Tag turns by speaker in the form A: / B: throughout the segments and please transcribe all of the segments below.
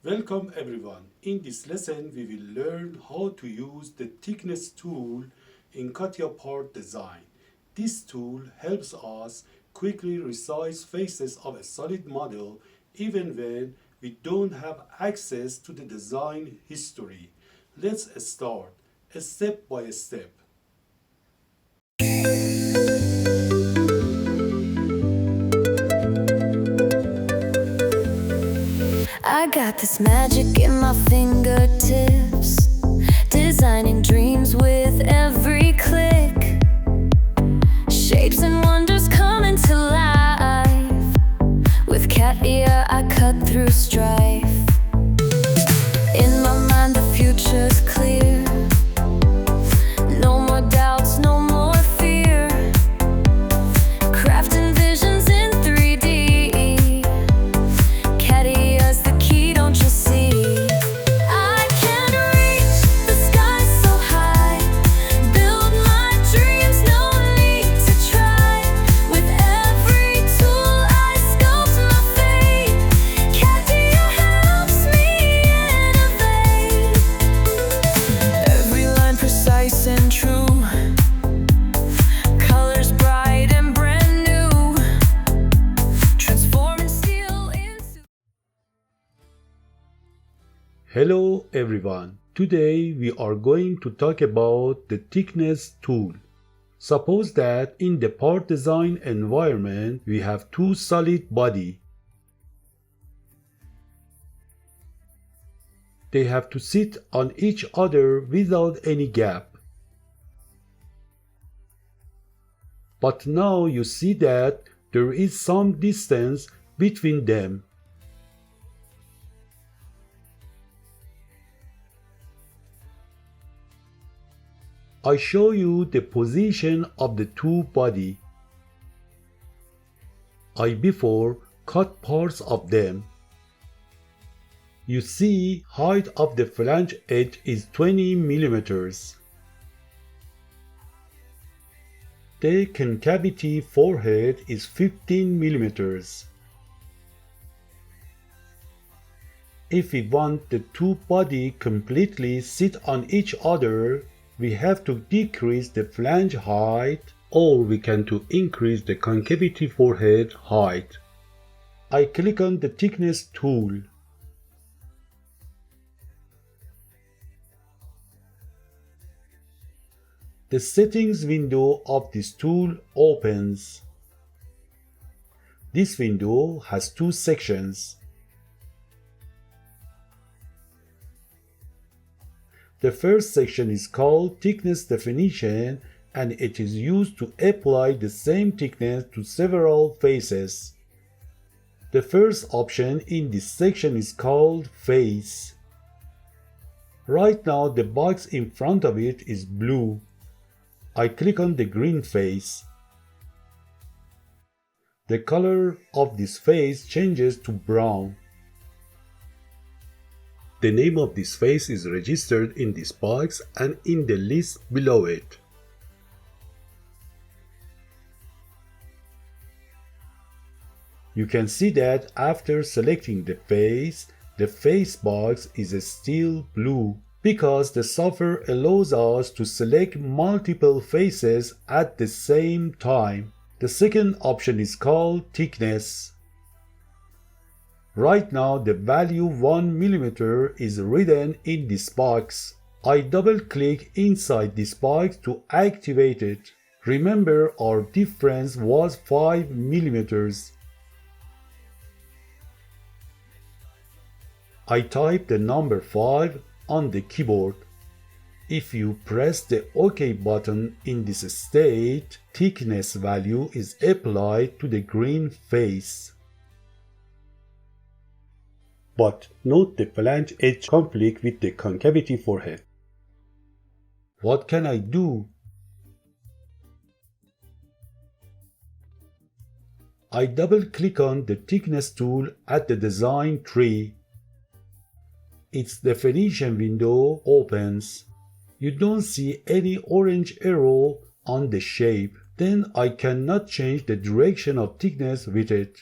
A: Welcome everyone. In this lesson, we will learn how to use the thickness tool in CATIA Part Design. This tool helps us quickly resize faces of a solid model even when we don't have access to the design history. Let's start step by step.
B: I got this magic in my fingertips, designing dreams with every click. Shapes and wonders coming to life. With CATIA, I cut through strife. In my mind, the future's clear. No more doubts, no more fear. Crafting visions in 3D. CATIA's the key, don't you see? I can reach the sky so high. Build my dreams, no need to try. With every tool I sculpt my fate. CATIA helps me innovate. Every line precise and true. Colors bright and brand new. Transforming steel into
A: Hello everyone. Today we are going to talk about the thickness tool. Suppose that in the part design environment we have two solid bodies. They have to sit on each other without any gap. But now you see that there is some distance between them. I show you the position of the two bodies. I before cut parts of them. You see height of the flange edge is 20 millimeters. The concavity forehead is 15 millimeters. If we want the two bodies completely sit on each other, we have to decrease the flange height, or we can to increase the concavity forehead height. I click on the thickness tool. The settings window of this tool opens. This window has two sections. The first section is called Thickness Definition, and it is used to apply the same thickness to several faces. The first option in this section is called Face. Right now the box in front of it is blue. I click on the green face. The color of this face changes to brown. The name of this face is registered in this box and in the list below it. You can see that after selecting the face box is still blue because the software allows us to select multiple faces at the same time. The second option is called thickness. Right now the value 1 mm is written in this box. I double click inside this box to activate it. Remember our difference was 5 mm. I type the number 5 on the keyboard. If you press the OK button in this state, thickness value is applied to the green face. But note the flange edge conflict with the concavity forehead. What can I do? I double click on the thickness tool at the design tree. Its definition window opens. You don't see any orange arrow on the shape. Then I cannot change the direction of thickness with it.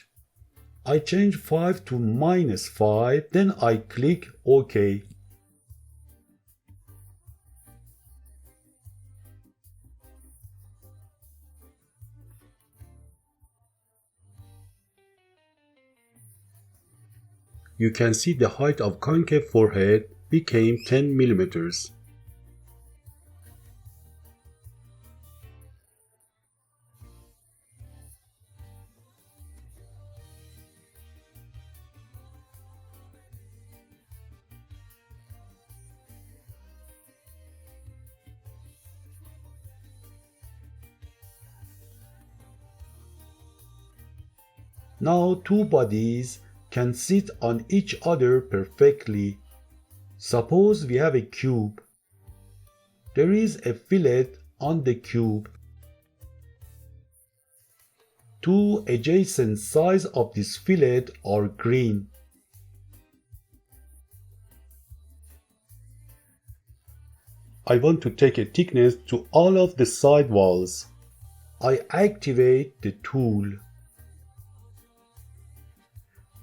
A: I change 5 to -5, then I click OK. You can see the height of concave forehead became 10 millimeters. Now two bodies can sit on each other perfectly. Suppose we have a cube. There is a fillet on the cube. Two adjacent sides of this fillet are green. I want to take a thickness to all of the side walls. I activate the tool.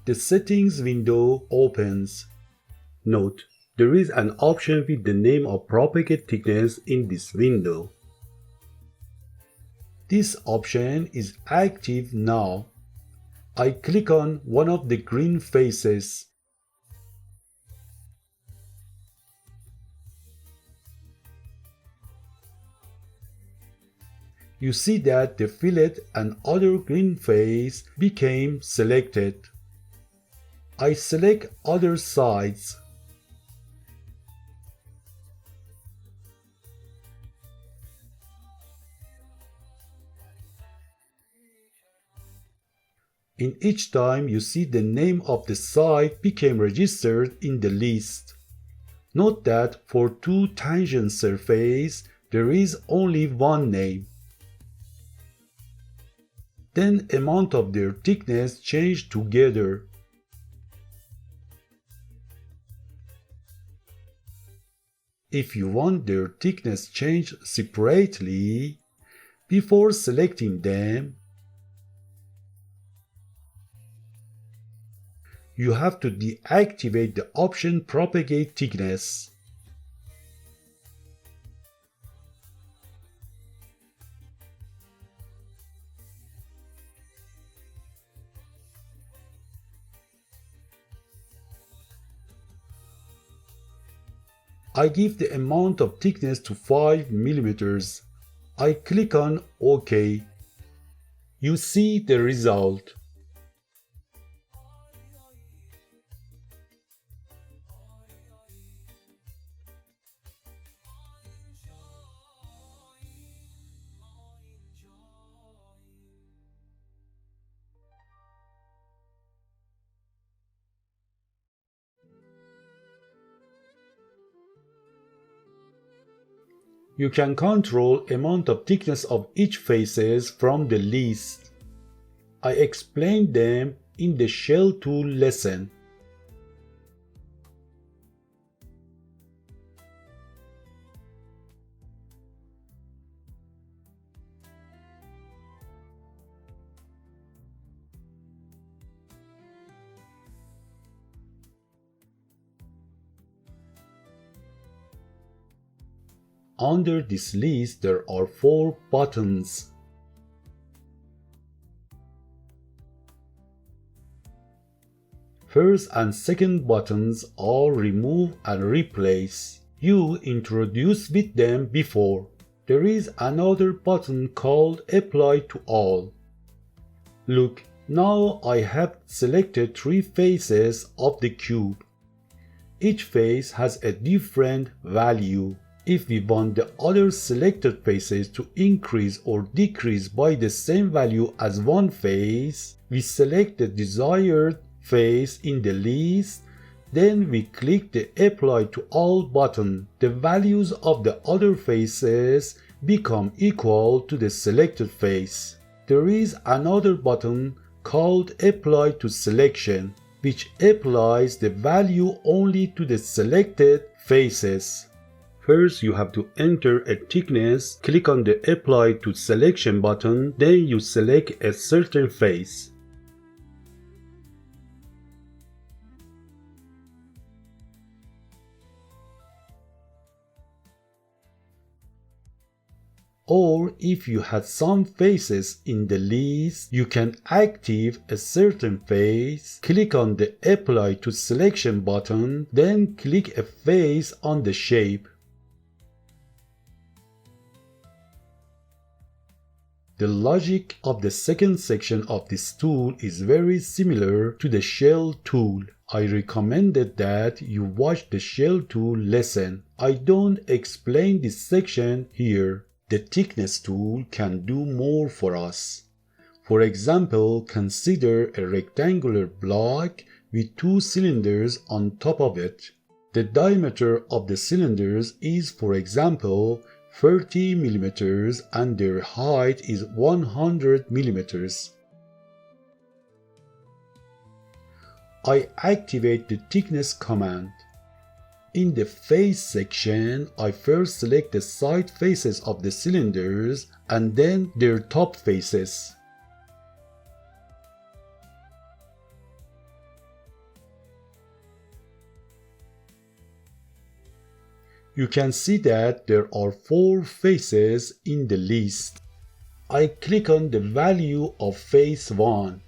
A: The settings window opens. Note, there is an option with the name of propagate thickness in this window. This option is active now. I click on one of the green faces. You see that the fillet and other green face became selected. I select other sides. In each time you see the name of the side became registered in the list. Note that for two tangent surfaces there is only one name. Then amount of their thickness change together. If you want their thickness changed separately, before selecting them, you have to deactivate the option propagate thickness. I give the amount of thickness to 5 millimeters. I click on OK. You see the result. You can control amount of thickness of each faces from the list. I explained them in the Shell Tool lesson. Under this list there are 4 buttons. First and second buttons are remove and replace. You introduced with them before. There is another button called apply to all. Look, now I have selected 3 faces of the cube. Each face has a different value. If we want the other selected faces to increase or decrease by the same value as one face, we select the desired face in the list, then we click the Apply to All button. The values of the other faces become equal to the selected face. There is another button called Apply to Selection, which applies the value only to the selected faces. First, you have to enter a thickness, click on the Apply to Selection button, then you select a certain face. Or if you had some faces in the list, you can activate a certain face, click on the Apply to Selection button, then click a face on the shape. The logic of the second section of this tool is very similar to the shell tool. I recommended that you watch the shell tool lesson. I don't explain this section here. The thickness tool can do more for us. For example, consider a rectangular block with two cylinders on top of it. The diameter of the cylinders is, for example, 30 mm and their height is 100 mm. I activate the thickness command. In the face section, I first select the side faces of the cylinders and then their top faces. You can see that there are 4 faces in the list. I click on the value of face 1.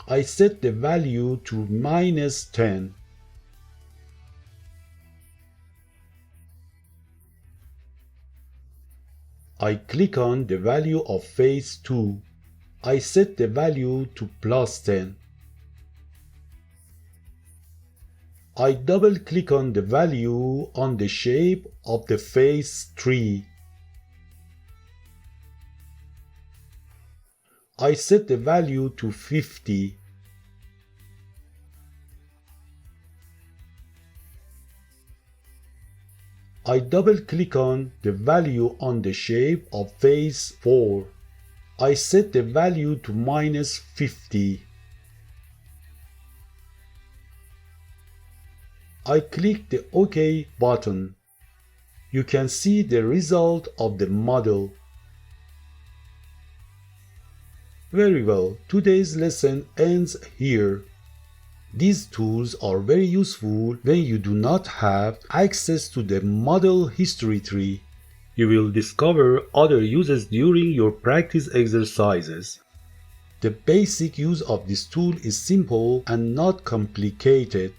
A: I set the value to -10. I click on the value of face 2. I set the value to +10. I double click on the value on the shape of the face 3. I set the value to 50. I double click on the value on the shape of face 4. I set the value to -50. I click the OK button. You can see the result of the model. Very well, today's lesson ends here. These tools are very useful when you do not have access to the model history tree. You will discover other uses during your practice exercises. The basic use of this tool is simple and not complicated.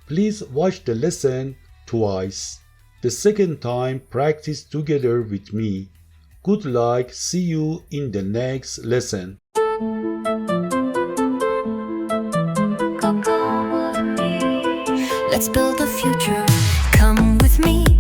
A: Please watch the lesson twice. The second time, practice together with me. Good luck, see you in the next lesson.
B: Let's build the future. Come with me.